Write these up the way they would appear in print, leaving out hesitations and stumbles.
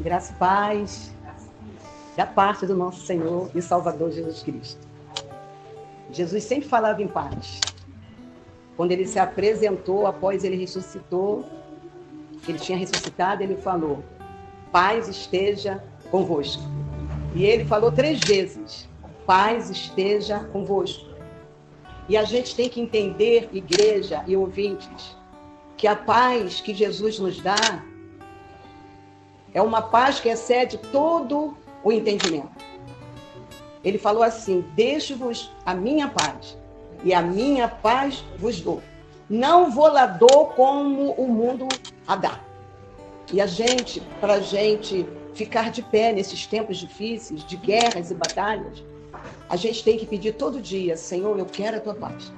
Graça e paz da parte do nosso Senhor e Salvador Jesus Cristo. Jesus sempre falava em paz. Quando ele se apresentou, após ele ressuscitou, ele tinha ressuscitado, ele falou: paz esteja convosco. E ele falou 3 vezes: paz esteja convosco. E a gente tem que entender, igreja e ouvintes, que a paz que Jesus nos dá é uma paz que excede todo o entendimento. Ele falou assim: deixo-vos a minha paz, e a minha paz vos dou. Não vou lá dou como o mundo a dá. E para a gente ficar de pé nesses tempos difíceis, de guerras e batalhas, a gente tem que pedir todo dia: Senhor, eu quero a tua paz.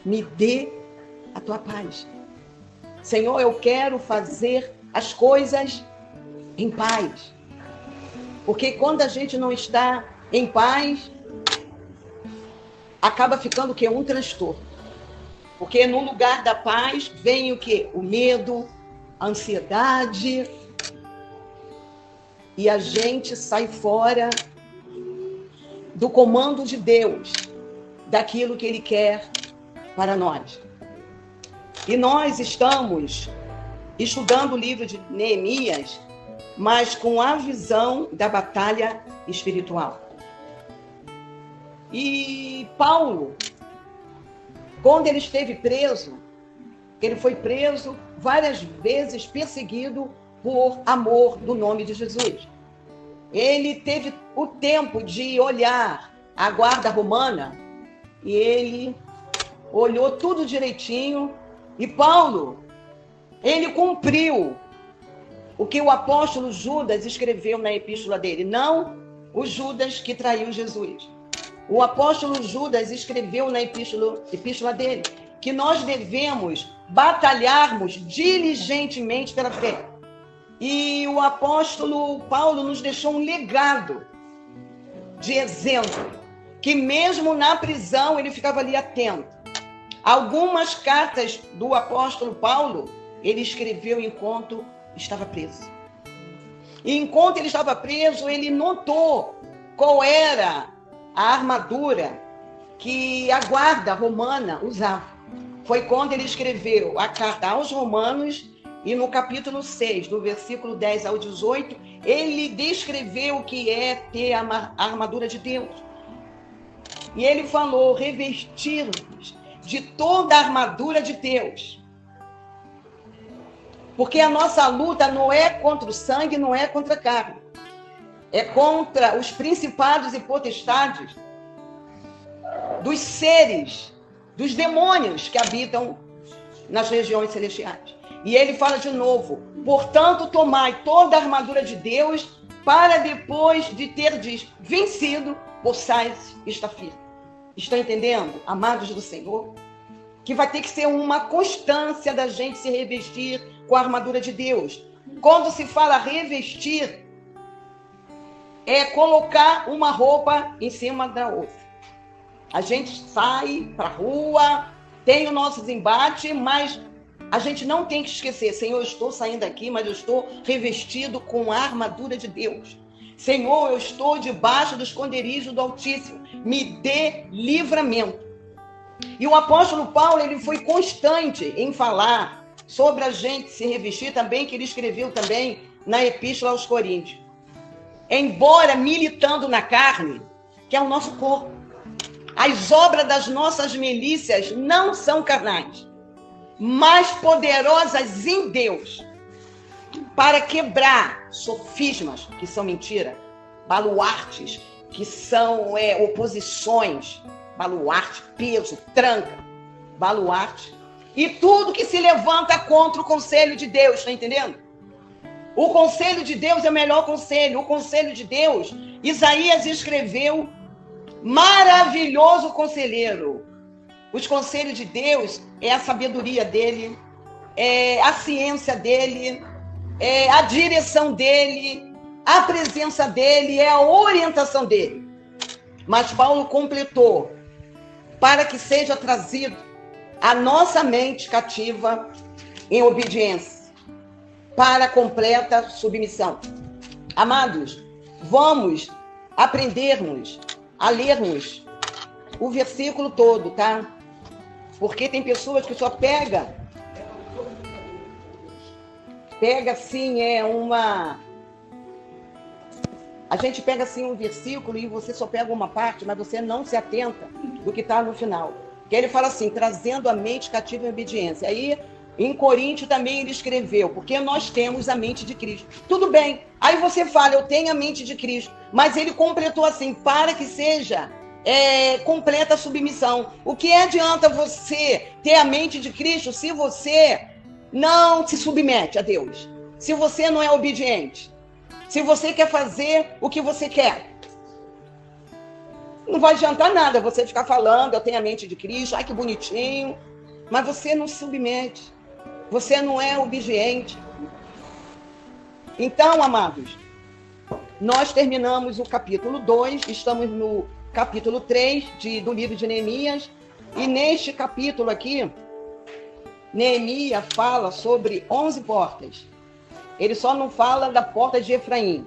Me dê a tua paz. Senhor, eu quero fazer as coisas em paz. Porque quando a gente não está em paz, acaba ficando o quê? Um transtorno. Porque no lugar da paz vem o quê? O medo, a ansiedade. E a gente sai fora do comando de Deus, daquilo que Ele quer para nós. E nós estamos estudando o livro de Neemias, mas com a visão da batalha espiritual. E Paulo, quando ele esteve preso, ele foi preso várias vezes, perseguido por amor do nome de Jesus. Ele teve o tempo de olhar a guarda romana e ele olhou tudo direitinho. E Paulo, ele cumpriu o que o apóstolo Judas escreveu na epístola dele, não o Judas que traiu Jesus. O apóstolo Judas escreveu na epístola dele que nós devemos batalharmos diligentemente pela fé. E o apóstolo Paulo nos deixou um legado de exemplo, que mesmo na prisão ele ficava ali atento. Algumas cartas do apóstolo Paulo ele escreveu enquanto estava preso. E enquanto ele estava preso, ele notou qual era a armadura que a guarda romana usava. Foi quando ele escreveu a carta aos Romanos, e no capítulo 6, do versículo 10 ao 18, ele descreveu o que é ter a armadura de Deus. E ele falou: revestir-vos de toda a armadura de Deus. Porque a nossa luta não é contra o sangue, não é contra a carne. É contra os principados e potestades, dos seres, dos demônios que habitam nas regiões celestiais. E ele fala de novo: portanto, tomai toda a armadura de Deus, para depois de terdes vencido, possais estar firme. Estão entendendo, amados do Senhor? Que vai ter que ser uma constância da gente se revestir com a armadura de Deus. Quando se fala revestir, é colocar uma roupa em cima da outra. A gente sai para a rua, tem os nossos embates, mas a gente não tem que esquecer: Senhor, eu estou saindo aqui, mas eu estou revestido com a armadura de Deus. Senhor, eu estou debaixo do esconderijo do Altíssimo. Me dê livramento. E o apóstolo Paulo, ele foi constante em falar sobre a gente se revestir também, que ele escreveu também na epístola aos Coríntios. Embora militando na carne, que é o nosso corpo, as obras das nossas milícias não são carnais, mas poderosas em Deus, para quebrar sofismas, que são mentira, baluartes, que são oposições, baluarte, peso, tranca, baluarte, e tudo que se levanta contra o conselho de Deus, está entendendo? O conselho de Deus é o melhor conselho. O conselho de Deus, Isaías escreveu: maravilhoso conselheiro. Os conselhos de Deus é a sabedoria dele, é a ciência dele, é a direção dele, a presença dele, é a orientação dele. Mas Paulo completou: para que seja trazido a nossa mente cativa em obediência, para completa submissão. Amados, vamos aprendermos a lermos o versículo todo, tá? Porque tem pessoas que só pega assim, a gente pega assim um versículo e você só pega uma parte, mas você não se atenta do que está no final. Que ele fala assim, trazendo a mente cativa em obediência. Aí, em Coríntios também ele escreveu, porque nós temos a mente de Cristo. Tudo bem. Aí você fala, eu tenho a mente de Cristo. Mas ele completou assim, para que seja completa a submissão. O que adianta você ter a mente de Cristo se você não se submete a Deus? Se você não é obediente? Se você quer fazer o que você quer? Não vai adiantar nada você ficar falando, eu tenho a mente de Cristo, ai que bonitinho, mas você não se submete, você não é obediente. Então, amados, nós terminamos o capítulo 2, estamos no capítulo 3 do livro de Neemias, e neste capítulo aqui, Neemias fala sobre 11 portas. Ele só não fala da porta de Efraim,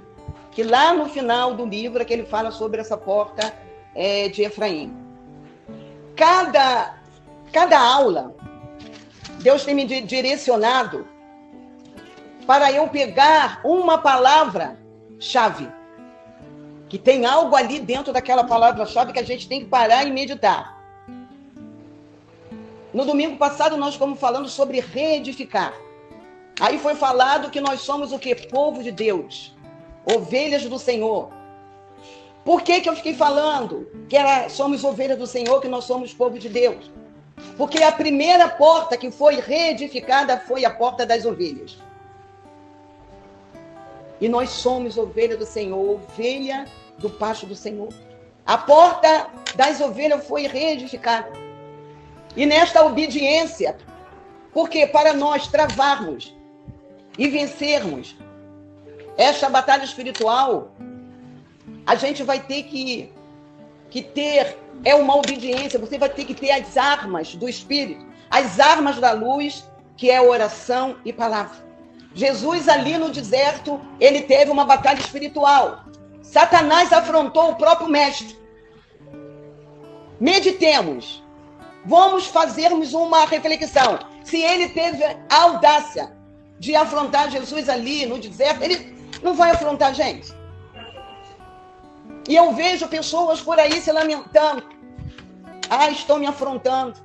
que lá no final do livro é que ele fala sobre essa porta de Efraim. Cada aula, Deus tem me direcionado para eu pegar uma palavra-chave, que tem algo ali dentro daquela palavra-chave que a gente tem que parar e meditar. No domingo passado nós estamos falando sobre reedificar. Aí foi falado que nós somos o quê? Povo de Deus, ovelhas do Senhor. Por que eu fiquei falando que somos ovelhas do Senhor, que nós somos povo de Deus? Porque a primeira porta que foi reedificada foi a porta das ovelhas. E nós somos ovelha do Senhor, ovelha do pasto do Senhor. A porta das ovelhas foi reedificada. E nesta obediência, porque para nós travarmos e vencermos esta batalha espiritual, a gente vai ter que ter uma obediência, você vai ter que ter as armas do Espírito, as armas da luz, que é oração e palavra. Jesus ali no deserto, ele teve uma batalha espiritual. Satanás afrontou o próprio mestre. Meditemos. Vamos fazermos uma reflexão. Se ele teve a audácia de afrontar Jesus ali no deserto, ele não vai afrontar a gente. E eu vejo pessoas por aí se lamentando. Ah, estão me afrontando.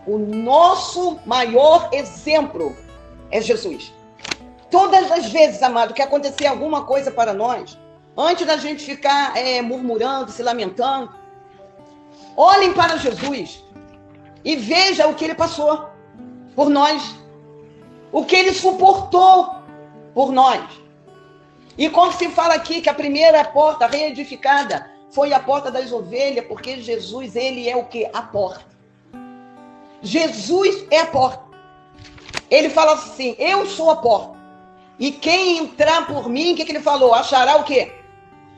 O nosso maior exemplo é Jesus. Todas as vezes, amado, que acontecer alguma coisa para nós, antes da gente ficar murmurando, se lamentando, olhem para Jesus e vejam o que ele passou por nós, o que ele suportou por nós. E quando se fala aqui que a primeira porta reedificada foi a porta das ovelhas, porque Jesus, ele é o quê? A porta. Jesus é a porta. Ele fala assim, eu sou a porta. E quem entrar por mim, o que ele falou? Achará o quê?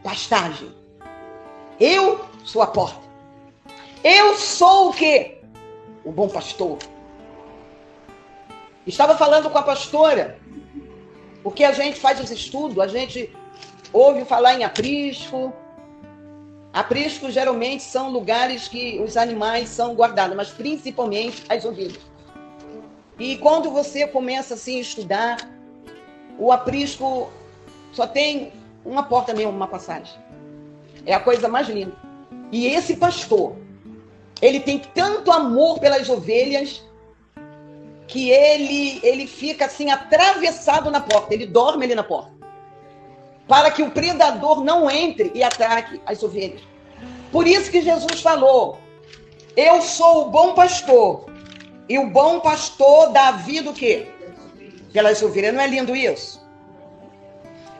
Pastagem. Eu sou a porta. Eu sou o quê? O bom pastor. Estava falando com a pastora, porque a gente faz os estudos, a gente ouve falar em aprisco. Aprisco geralmente são lugares que os animais são guardados, mas principalmente as ovelhas. E quando você começa assim a estudar, o aprisco só tem uma porta mesmo, uma passagem. É a coisa mais linda. E esse pastor, ele tem tanto amor pelas ovelhas que ele fica assim atravessado na porta, ele dorme ali na porta, para que o predador não entre e ataque as ovelhas. Por isso que Jesus falou, eu sou o bom pastor, e o bom pastor dá a vida o quê? Pelas ovelhas. Não é lindo isso?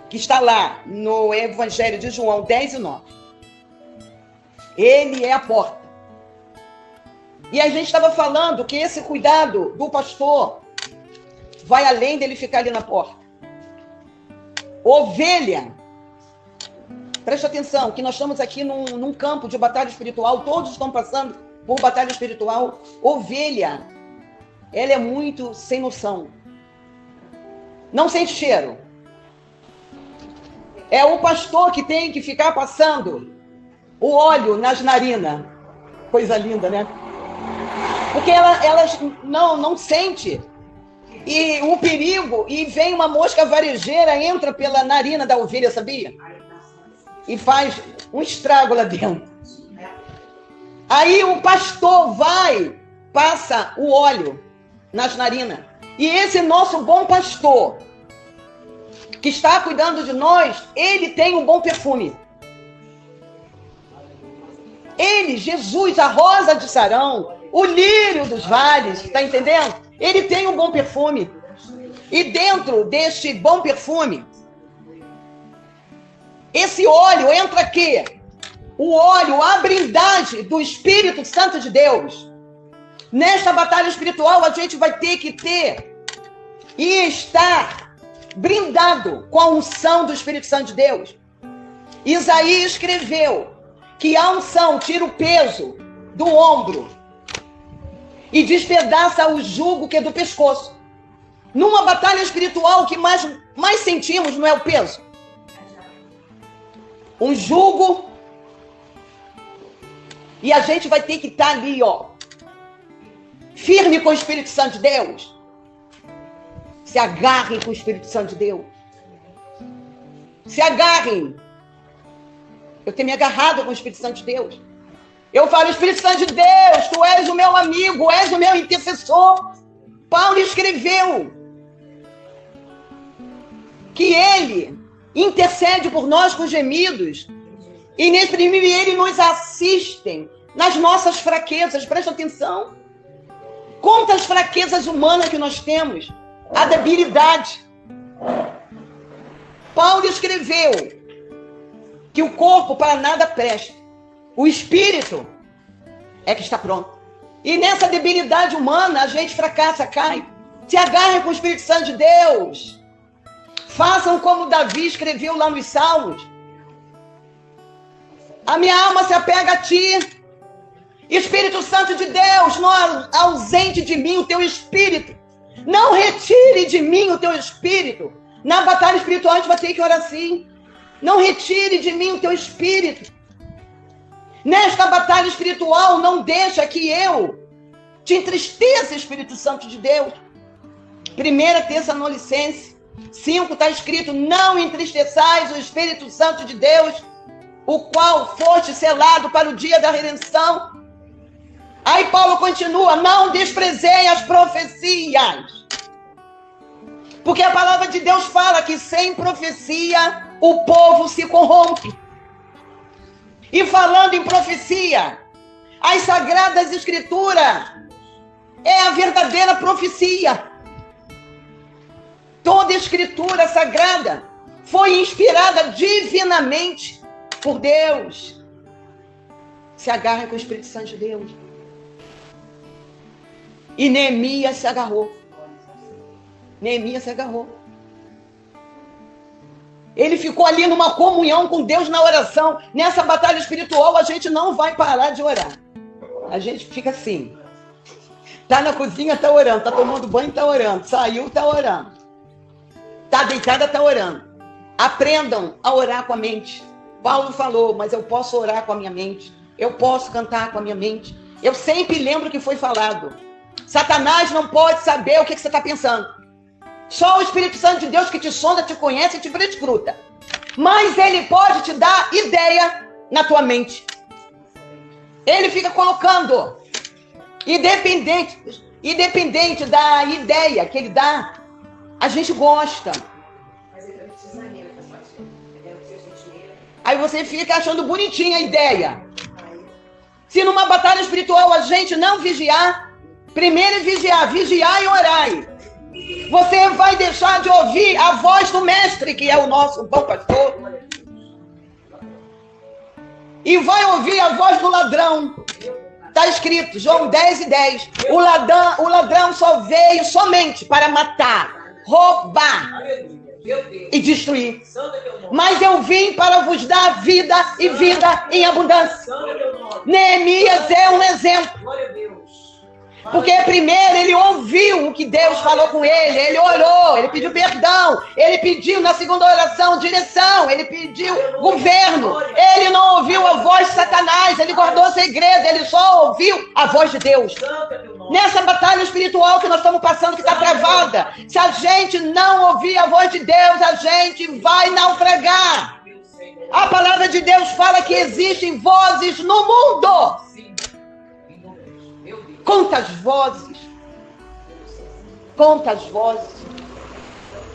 Que está lá no Evangelho de João 10 e 9. Ele é a porta. E a gente estava falando que esse cuidado do pastor vai além dele ficar ali na porta. Ovelha, preste atenção, que nós estamos aqui num campo de batalha espiritual, todos estão passando por batalha espiritual. Ovelha, ela é muito sem noção. Não sente cheiro. É o pastor que tem que ficar passando o óleo nas narinas. Coisa linda, né? Porque elas não sentem e o perigo, e vem uma mosca varejeira, entra pela narina da ovelha, sabia? E faz um estrago lá dentro. Aí o pastor vai, passa o óleo nas narinas. E esse nosso bom pastor, que está cuidando de nós, ele tem um bom perfume. Ele, Jesus, a rosa de Sarão, o lírio dos vales, está entendendo? Ele tem um bom perfume. E dentro deste bom perfume, esse óleo entra aqui. O óleo, a brindade do Espírito Santo de Deus. Nesta batalha espiritual, a gente vai ter que ter e estar brindado com a unção do Espírito Santo de Deus. Isaías escreveu que a unção tira o peso do ombro e despedaça o jugo que é do pescoço. Numa batalha espiritual, o que mais sentimos não é o peso. Um jugo. E a gente vai ter que estar ali, firme com o Espírito Santo de Deus. Se agarrem com o Espírito Santo de Deus. Se agarrem. Eu tenho me agarrado com o Espírito Santo de Deus. Eu falo, Espírito Santo de Deus, tu és o meu amigo, és o meu intercessor. Paulo escreveu que ele intercede por nós com gemidos inexprimíveis, e ele nos assiste nas nossas fraquezas. Presta atenção. Quantas fraquezas humanas que nós temos. A debilidade. Paulo escreveu que o corpo para nada presta. O espírito é que está pronto. E nessa debilidade humana, a gente fracassa, cai. Se agarrem com o Espírito Santo de Deus. Façam como Davi escreveu lá nos Salmos. A minha alma se apega a ti. Espírito Santo de Deus, não ausente de mim o teu espírito. Não retire de mim o teu espírito. Na batalha espiritual a gente vai ter que orar assim. Não retire de mim o teu espírito. Nesta batalha espiritual, não deixa que eu te entristeça, Espírito Santo de Deus. 1 Tessalonicenses 5 está escrito: não entristeçais o Espírito Santo de Deus, o qual foste selado para o dia da redenção. Aí Paulo continua: não desprezei as profecias. Porque a palavra de Deus fala que sem profecia o povo se corrompe. E falando em profecia, as Sagradas Escrituras é a verdadeira profecia. Toda Escritura Sagrada foi inspirada divinamente por Deus. Se agarra com o Espírito Santo de Deus. E Neemias se agarrou. Neemias se agarrou. Ele ficou ali numa comunhão com Deus na oração. Nessa batalha espiritual, a gente não vai parar de orar. A gente fica assim. Tá na cozinha, tá orando. Tá tomando banho, tá orando. Saiu, tá orando. Tá deitada, tá orando. Aprendam a orar com a mente. Paulo falou, mas eu posso orar com a minha mente. Eu posso cantar com a minha mente. Eu sempre lembro o que foi falado. Satanás não pode saber o que você está pensando. Só o Espírito Santo de Deus que te sonda, te conhece e te prescruta. Mas ele pode te dar ideia na tua mente. Ele fica colocando. Independente da ideia que ele dá, a gente gosta. Aí você fica achando bonitinha a ideia. Se numa batalha espiritual a gente não vigiar, primeiro é vigiar e orar. Você vai deixar de ouvir a voz do mestre, que é o nosso bom pastor. E vai ouvir a voz do ladrão. Está escrito, João 10:10. O ladrão só veio somente para matar, roubar e destruir. Mas eu vim para vos dar vida e vida em abundância. Neemias é um exemplo. Porque primeiro ele ouviu que Deus falou com ele. Ele orou, ele pediu perdão, ele pediu na segunda oração direção, ele pediu governo. Ele não ouviu a voz de Satanás, ele guardou segredo, ele só ouviu a voz de Deus. Nessa batalha espiritual que nós estamos passando, que está travada, se a gente não ouvir a voz de Deus, a gente vai naufragar. A palavra de Deus fala que existem vozes no mundo. Quantas vozes? Quantas vozes?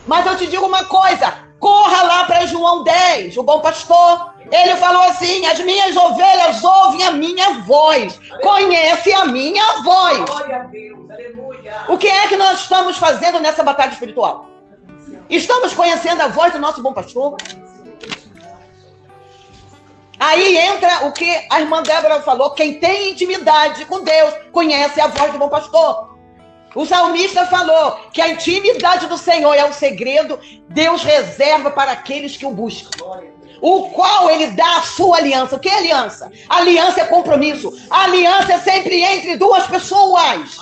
Mas eu te digo uma coisa, corra lá para João 10, o bom pastor. Ele falou assim: as minhas ovelhas ouvem a minha voz, conhecem a minha voz. O que é que nós estamos fazendo nessa batalha espiritual? Estamos conhecendo a voz do nosso bom pastor? Aí entra o que a irmã Débora falou: quem tem intimidade com Deus conhece a voz do bom pastor. O salmista falou que a intimidade do Senhor é um segredo, Deus reserva para aqueles que o buscam, o qual ele dá a sua aliança. O que é aliança? Aliança é compromisso. A aliança é sempre entre duas pessoas.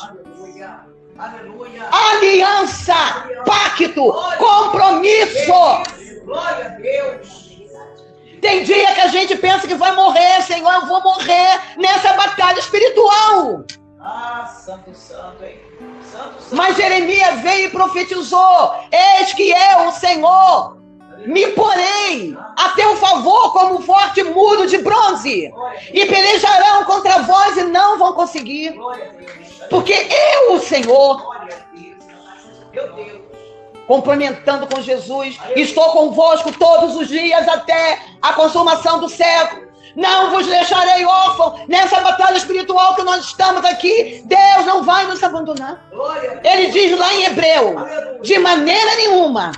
Aliança, pacto, compromisso. Glória a Deus. Tem dia que a gente pensa que vai morrer. Senhor, eu vou morrer nessa batalha espiritual. Santo, santo, hein? Santo. Mas Jeremias veio e profetizou: eis que eu, o Senhor, me porei a teu favor como um forte muro de bronze, e pelejarão contra vós e não vão conseguir, porque eu, o Senhor, complementando com Jesus, estou convosco todos os dias até a consumação do século. Não vos deixarei órfão. Nessa batalha espiritual que nós estamos aqui, Deus não vai nos abandonar. Ele diz lá em Hebreu: de maneira nenhuma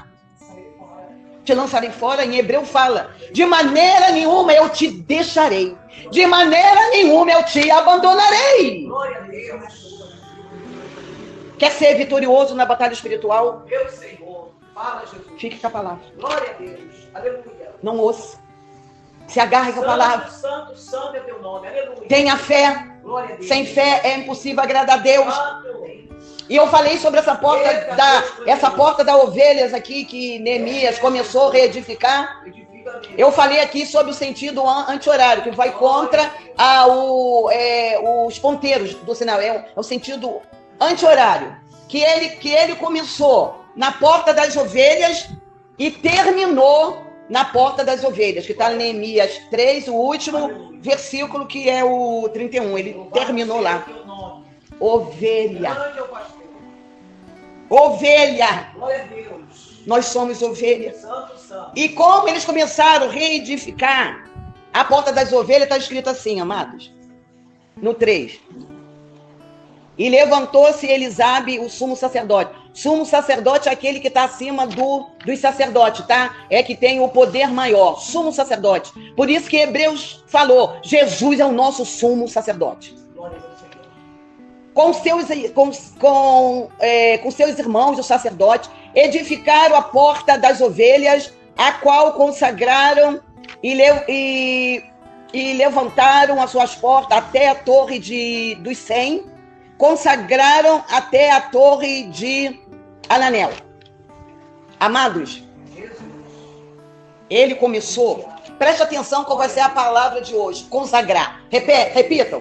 te lançarei fora. Em Hebreu fala: de maneira nenhuma eu te deixarei, de maneira nenhuma eu te abandonarei. Quer ser vitorioso na batalha espiritual? Meu Senhor, fala, Jesus. Fique com a palavra. Glória a Deus. Aleluia. Não ouça. Se agarre com a palavra. Santo, santo é teu nome. Aleluia. Tenha fé. Glória a Deus. Sem fé é impossível agradar a Deus. Santo. E eu falei sobre essa porta da ovelhas aqui, que Neemias começou a reedificar. Eu falei aqui sobre o sentido anti-horário, que vai contra os ponteiros do sinal. É o sentido anti-horário. Que ele começou na porta das ovelhas e terminou na porta das ovelhas, que está em Neemias 3, o último versículo, que é o 31. Ele terminou lá. Ovelha. Ovelha. Glória a Deus. Nós somos ovelhas. Santo, santo. E como eles começaram a reedificar, a porta das ovelhas está escrito assim, amados, no 3. E levantou-se Elisabe, o sumo sacerdote. Sumo sacerdote é aquele que está acima dos sacerdotes, tá? É que tem o poder maior, sumo sacerdote. Por isso que Hebreus falou: Jesus é o nosso sumo sacerdote. Com seus irmãos, os sacerdotes, edificaram a porta das ovelhas, a qual consagraram e levantaram as suas portas até a torre dos 100, consagraram até a torre de Ananel. Amados, ele começou, preste atenção qual vai ser a palavra de hoje: consagrar. Repitam.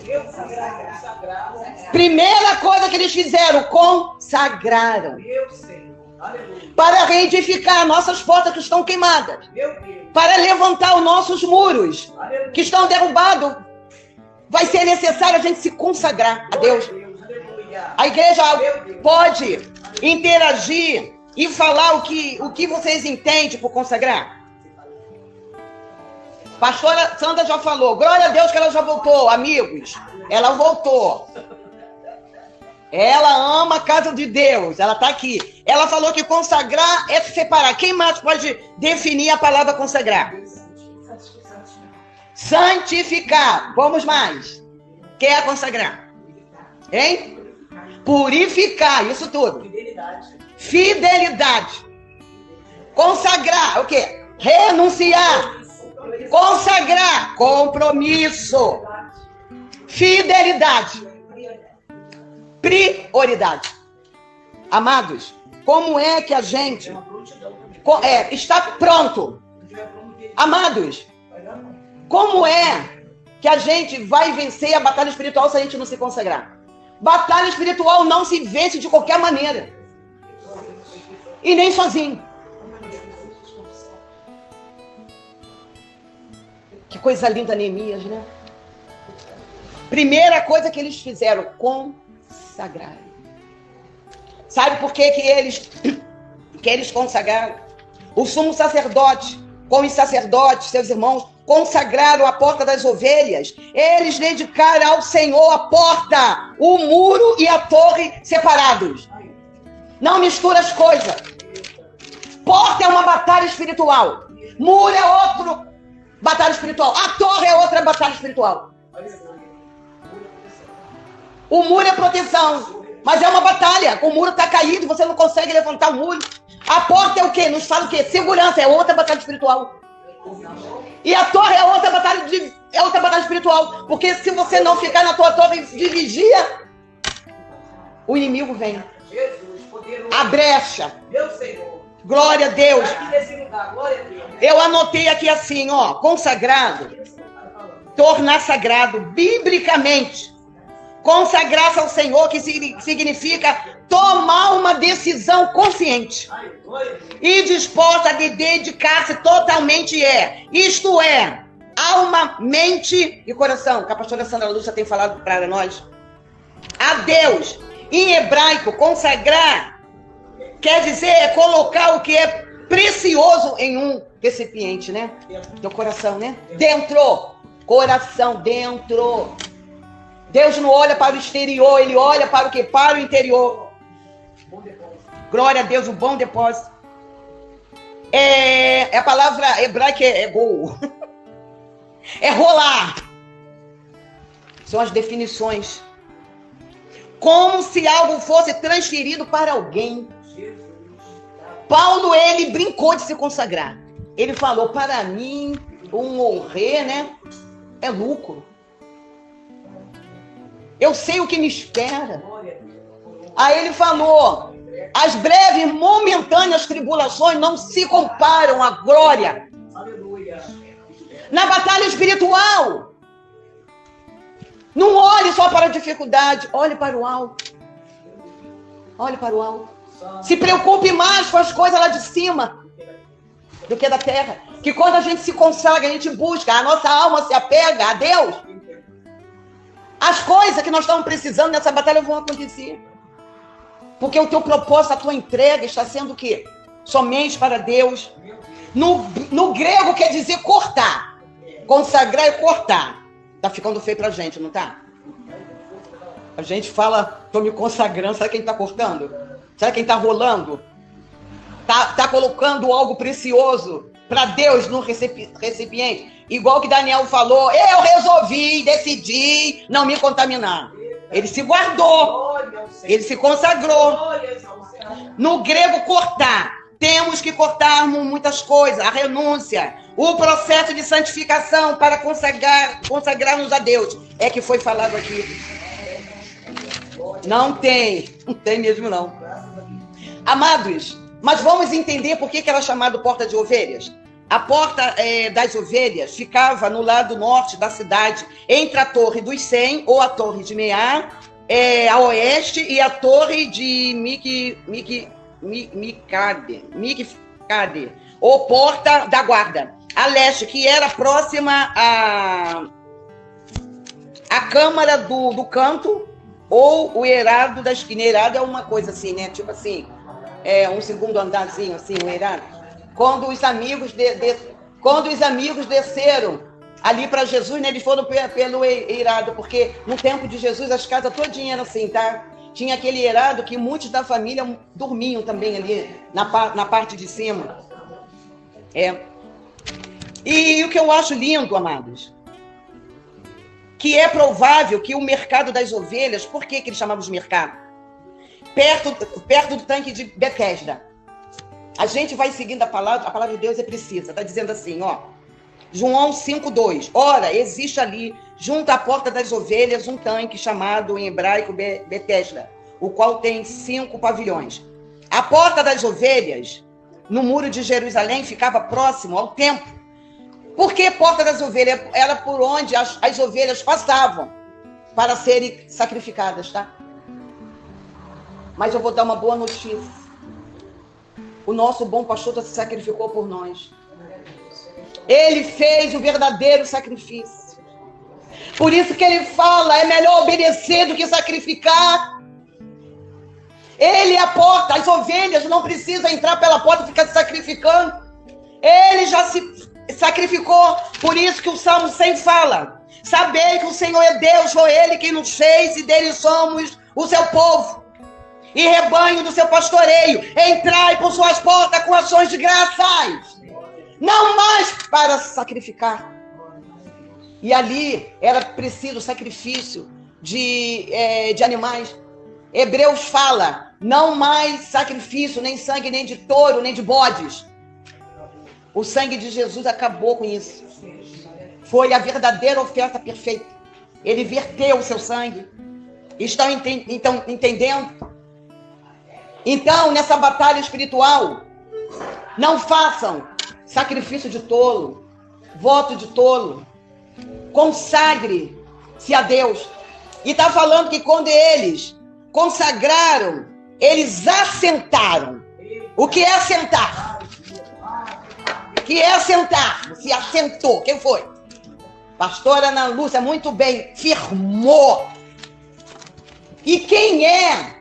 Primeira coisa que eles fizeram: consagraram. Para reedificar nossas portas que estão queimadas, para levantar os nossos muros que estão derrubados, vai ser necessário a gente se consagrar a Deus. A igreja pode interagir e falar o que vocês entendem por consagrar. Pastora Sandra já falou. Glória a Deus que ela já voltou, amigos. Ela voltou. Ela ama a casa de Deus. Ela está aqui. Ela falou que consagrar é se separar. Quem mais pode definir a palavra consagrar? Santificar. Vamos mais. O que é consagrar? Hein? Purificar. Isso tudo. Fidelidade. Consagrar. O quê? Renunciar. Consagrar. Compromisso. Fidelidade. Prioridade. Amados, como é que a gente É uma prontidão também. está pronto? Se tiver pronto, que Amados, vai dar não. como é que a gente vai vencer a batalha espiritual se a gente não se consagrar? Batalha espiritual não se vence de qualquer maneira. E nem sozinho. Que coisa linda, Neemias, né? Primeira coisa que eles fizeram, consagrar. Sabe por que eles consagraram? O sumo sacerdote, com os sacerdotes, seus irmãos, consagraram a porta das ovelhas. Eles dedicaram ao Senhor a porta, o muro e a torre separados. Não mistura as coisas. Porta é uma batalha espiritual. Muro é outro batalha espiritual. A torre é outra batalha espiritual. O muro é proteção, mas é uma batalha. O muro está caído, você não consegue levantar o muro. A porta é o quê? Nos fala o quê? Segurança, é outra batalha espiritual. E a torre é outra batalha espiritual. Porque se você não ficar na tua torre de vigia, o inimigo vem. Jesus, poderoso. A brecha. Meu Senhor. Glória a Deus. Aqui nesse lugar, glória a Deus. Eu anotei aqui assim, ó, consagrado, tornar sagrado, biblicamente. Consagrar-se ao Senhor, que significa tomar uma decisão consciente Ai, glória a Deus. e disposta a dedicar-se totalmente isto é, alma, mente e coração, que a pastora Sandra Lúcia tem falado para nós, a Deus. Em hebraico, consagrar quer dizer colocar o que é precioso em um recipiente, né? Do coração, né? Dentro. Coração, dentro. Deus não olha para o exterior, ele olha para o quê? Para o interior. Bom depósito. Glória a Deus, o bom depósito. A palavra hebraica é gol. É rolar. São as definições. Como se algo fosse transferido para alguém. Jesus. Paulo, ele brincou de se consagrar. Ele falou, para mim, morrer, né? É lucro. Eu sei o que me espera. Glória a Deus. Aí ele falou, as breves, momentâneas tribulações não se comparam à glória. Aleluia. Na batalha espiritual, não olhe só para a dificuldade, olhe para o alto. Olhe para o alto. Se preocupe mais com as coisas lá de cima do que da terra. Que quando a gente se consagra, a gente busca, a nossa alma se apega a Deus. As coisas que nós estamos precisando nessa batalha vão acontecer. Porque o teu propósito, a tua entrega está sendo o quê? Somente para Deus. No grego quer dizer cortar. Consagrar é cortar. Tá ficando feio pra gente, não tá? A gente fala, tô me consagrando, sabe quem tá cortando? Sabe quem tá rolando? Tá colocando algo precioso para Deus no recipiente. Igual que Daniel falou, eu resolvi, decidi não me contaminar. Ele se guardou, Glória ao Senhor. ele se consagrou. Glórias ao Senhor. No grego, cortar. Temos que cortarmos muitas coisas. A renúncia, o processo de santificação para consagrar-nos a Deus. É que foi falado aqui. Não tem mesmo não. Amados, mas vamos entender por que ela é chamada Porta de Ovelhas. A Porta das Ovelhas ficava no lado norte da cidade, entre a Torre dos 100, ou a Torre de Meá, a oeste, e a Torre de Mikade, ou Porta da Guarda, a leste, que era próxima à Câmara do Canto, ou o Eirado da Esquina. Eirado é uma coisa assim, né? Tipo assim, um segundo andarzinho, assim, o Eirado. Quando os amigos desceram ali para Jesus, né, eles foram pelo eirado, porque no tempo de Jesus as casas todinhas eram assim, tá? Tinha aquele eirado que muitos da família dormiam também ali na parte de cima. E o que eu acho lindo, amados, que é provável que o mercado das ovelhas, por que eles chamavam de mercado? Perto do tanque de Betesda. A gente vai seguindo a palavra de Deus é precisa. Está dizendo assim, ó. João 5:2. Ora, existe ali, junto à porta das ovelhas, um tanque chamado em hebraico Betesda, o qual tem 5 pavilhões. A porta das ovelhas, no muro de Jerusalém, ficava próximo ao templo. Por que porta das ovelhas? Era por onde as ovelhas passavam para serem sacrificadas, tá? Mas eu vou dar uma boa notícia. O nosso bom pastor se sacrificou por nós. Ele fez o verdadeiro sacrifício. Por isso que ele fala, é melhor obedecer do que sacrificar. Ele é a porta, as ovelhas não precisam entrar pela porta e ficar se sacrificando. Ele já se sacrificou, por isso que o Salmo 100 fala: sabei que o Senhor é Deus, foi Ele quem nos fez e dele somos o seu povo e rebanho do seu pastoreio. Entrai por suas portas com ações de graças, não mais para sacrificar. E ali era preciso sacrifício de animais. Hebreus fala, não mais sacrifício, nem sangue, nem de touro, nem de bodes. O sangue de Jesus acabou com isso. Foi a verdadeira oferta perfeita. Ele verteu o seu sangue. Estão entendendo? Então, nessa batalha espiritual, não façam sacrifício de tolo, voto de tolo. Consagre-se a Deus. E está falando que quando eles consagraram, eles assentaram. O que é assentar? O que é assentar? Se assentou. Quem foi? Pastora Ana Lúcia, muito bem. Firmou. E quem é?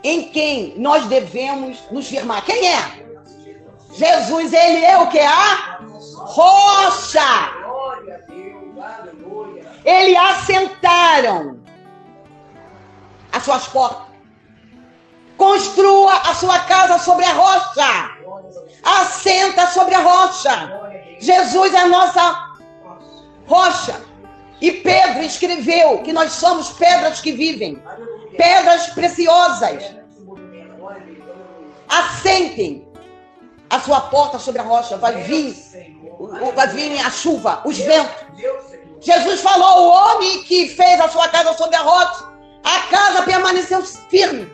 Em quem nós devemos nos firmar? Quem é? Jesus, ele é o que? A rocha. Eles assentaram as suas portas. Construa a sua casa sobre a rocha. Assenta sobre a rocha. Jesus é a nossa rocha. E Pedro escreveu que nós somos pedras que vivem. Pedras preciosas. Assentem a sua porta sobre a rocha. Vai vir a chuva, os ventos. Jesus falou, o homem que fez a sua casa sobre a rocha, a casa permaneceu firme.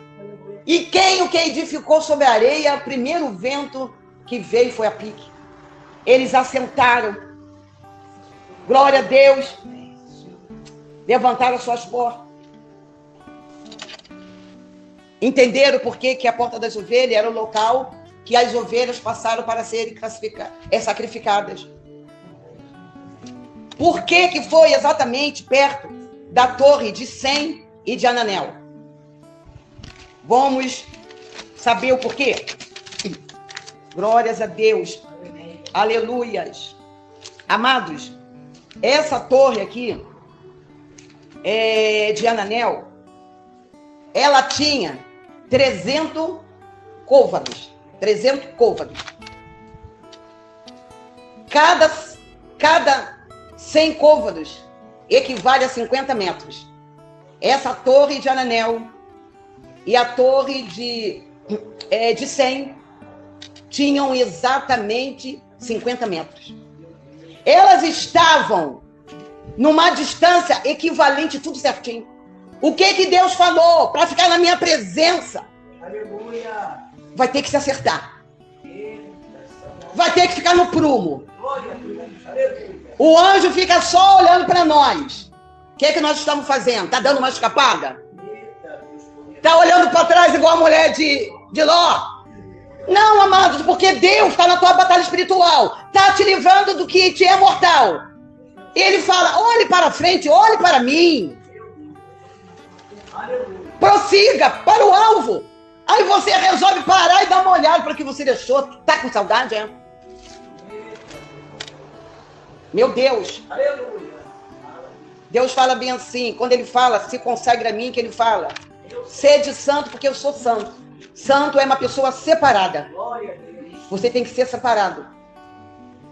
E quem o que edificou sobre a areia, o primeiro vento que veio foi a pique. Eles assentaram. Glória a Deus. Levantaram as suas portas. Entenderam por que a porta das ovelhas era o local que as ovelhas passaram para serem sacrificadas. Por que foi exatamente perto da torre de Sem e de Ananel? Vamos saber o porquê? Glórias a Deus. Aleluias. Amados, essa torre aqui de Ananel, ela tinha 300 côvados. 300 côvados. Cada 100 côvados equivale a 50 metros. Essa torre de Ananel e a torre de Sem tinham exatamente 50 metros. Elas estavam numa distância equivalente, tudo certinho. O que Deus falou? Para ficar na minha presença, aleluia, vai ter que se acertar. Vai ter que ficar no prumo. O anjo fica só olhando para nós. O que nós estamos fazendo? Está dando uma escapada? Está olhando para trás igual a mulher de Ló? Não, amados, porque Deus está na tua batalha espiritual. Está te livrando do que te é mortal. Ele fala, olhe para frente, olhe para mim. Prossiga para o alvo. Aí você resolve parar e dar uma olhada para o que você deixou. Tá com saudade, é? Meu Deus. Deus fala bem assim. Quando ele fala, se consagra a mim, que ele fala, sede santo porque eu sou santo. Santo é uma pessoa separada. Você tem que ser separado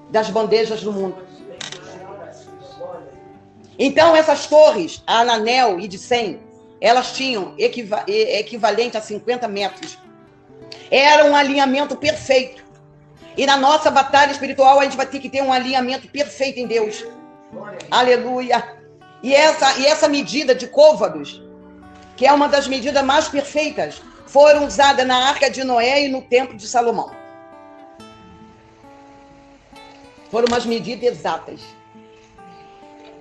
das bandejas do mundo. Então essas torres, a Ananel e de Sem, elas tinham equivalente a 50 metros. Era um alinhamento perfeito. E na nossa batalha espiritual, a gente vai ter que ter um alinhamento perfeito em Deus. Aleluia. E essa medida de côvados que é uma das medidas mais perfeitas, foram usadas na Arca de Noé e no Templo de Salomão. Foram umas medidas exatas.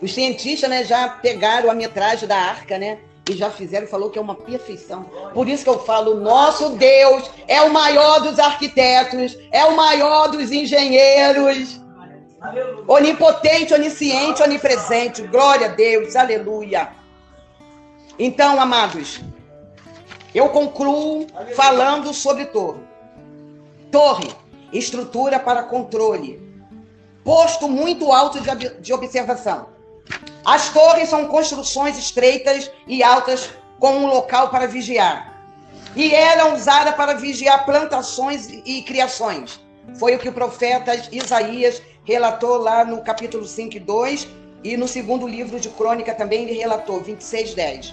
Os cientistas, né, já pegaram a metragem da arca, né, e já fizeram, falou que é uma perfeição. Por isso que eu falo, nosso Deus é o maior dos arquitetos, é o maior dos engenheiros, onipotente, onisciente, onipresente. Glória a Deus, aleluia. Então, amados, eu concluo falando sobre torre. Torre, estrutura para controle, posto muito alto de observação. As torres são construções estreitas e altas com um local para vigiar. E eram usadas para vigiar plantações e criações. Foi o que o profeta Isaías relatou lá no capítulo 5 e 2, e no segundo livro de Crônica também ele relatou, 26:10.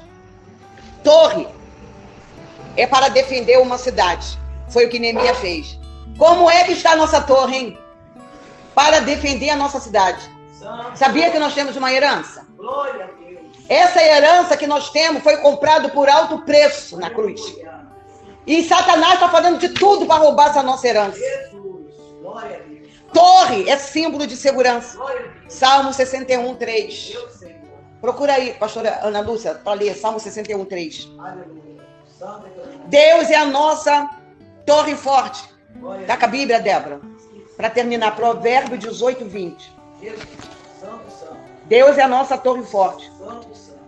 Torre é para defender uma cidade. Foi o que Neemias fez. Como é que está a nossa torre, hein? Para defender a nossa cidade. Sabia que nós temos uma herança? Glória a Deus. Essa herança que nós temos foi comprada por alto preço na cruz. E Satanás está fazendo de tudo para roubar essa nossa herança. Jesus. Glória a Deus. Torre é símbolo de segurança. Glória a Deus. Salmo 61:3. Deus, Senhor. Procura aí, pastora Ana Lúcia, para ler Salmo 61:3. Aleluia. Santo é teu nome. Deus é a nossa torre forte. Glória a Tá com a Bíblia, Débora? Para terminar, Provérbio 18:20. Deus. Santo, santo. Deus é a nossa torre forte. Santo, santo.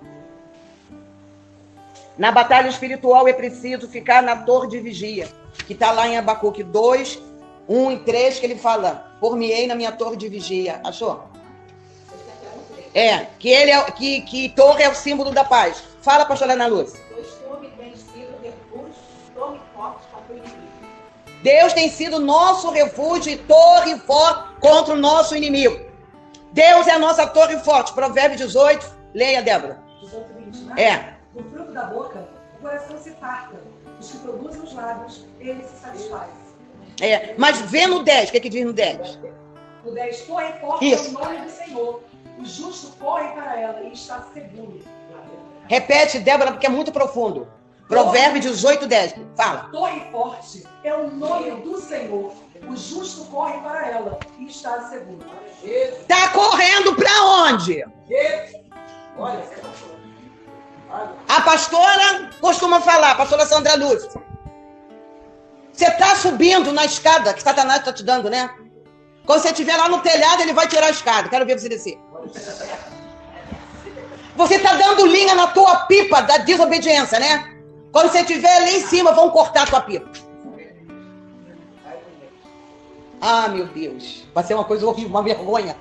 Na batalha espiritual é preciso ficar na torre de vigia, que está lá em Abacuque 2, 1 e 3, que ele fala, por-me-ei na minha torre de vigia. Achou? Que torre é o símbolo da paz. Fala, pastora Ana Lúcia. Deus tem sido nosso refúgio e torre forte contra o nosso inimigo. Deus é a nossa torre forte. Provérbio 18. Leia, Débora. 18:20, né? É. Do fruto da boca, o coração se farta. Os que produzem os lábios, ele se satisfaz. Mas vê no 10. O que diz no 10? O 10, torre forte é Isso. o nome do Senhor. O justo corre para ela e está seguro. Repete, Débora, porque é muito profundo. Provérbio 18:10. Fala. Torre forte é o nome do Senhor. O justo corre para ela e está seguro. Jesus. Tá correndo para onde? Jesus. Olha, você tá falando. A pastora costuma falar, a pastora Sandra Lúcia. Você tá subindo na escada que Satanás está te dando, né? Quando você estiver lá no telhado, ele vai tirar a escada. Quero ver você descer. Você tá dando linha na tua pipa da desobediência, né? Quando você estiver ali em cima, vão cortar a tua pipa. Ah, meu Deus. Vai ser uma coisa horrível, uma vergonha.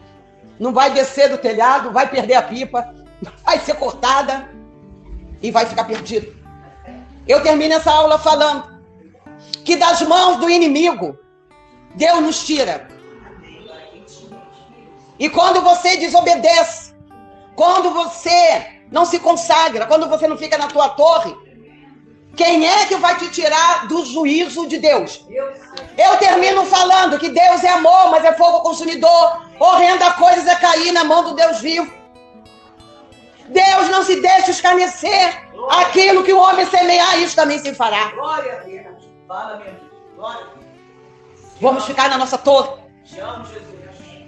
Não vai descer do telhado, vai perder a pipa, vai ser cortada e vai ficar perdido. Eu termino essa aula falando que das mãos do inimigo, Deus nos tira. E quando você desobedece, quando você não se consagra, quando você não fica na tua torre, quem é que vai te tirar do juízo de Deus? Eu termino falando que Deus é amor, mas é fogo consumidor. Horrenda coisa é cair na mão do Deus vivo. Deus não se deixa escarnecer. Aquilo que o homem semear, isso também se fará. Glória a Deus. Fala, meu Deus. Glória a Deus. Vamos ficar na nossa torre. Te amo, Jesus.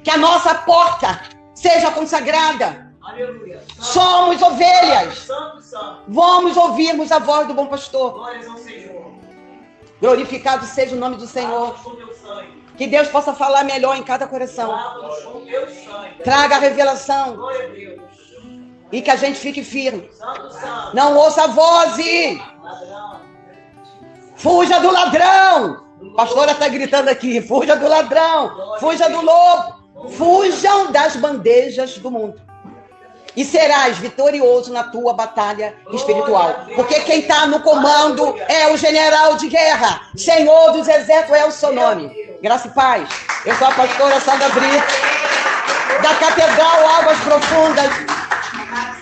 Que a nossa porta seja consagrada. Aleluia. Santo, Somos ovelhas. santo, santo. Vamos ouvirmos a voz do bom pastor. Glórias ao Senhor. Glorificado seja o nome do Senhor. Lava-nos com teu sangue. Que Deus possa falar melhor em cada coração. Lava-nos com teu sangue. Traga a revelação. Glória a Deus. E que a gente fique firme. Santo, santo. Não ouça vozes. Ladrão. Fuja do ladrão. A pastora está gritando aqui. Fuja do ladrão. Fuja do lobo. Fujam das bandejas do mundo. E serás vitorioso na tua batalha espiritual. Porque quem está no comando é o general de guerra. Senhor dos exércitos é o seu nome. Graça e paz. Eu sou a pastora Sandra Brito, da Catedral Águas Profundas.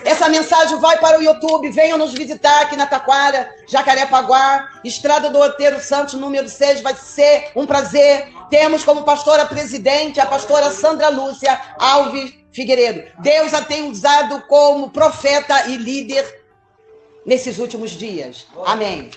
Essa mensagem vai para o YouTube. Venham nos visitar aqui na Taquara, Jacarepaguá, Estrada do Outeiro Santos, número 6. Vai ser um prazer. Temos como pastora presidente a pastora Sandra Lúcia Alves Figueiredo. Deus a tem usado como profeta e líder nesses últimos dias. Amém.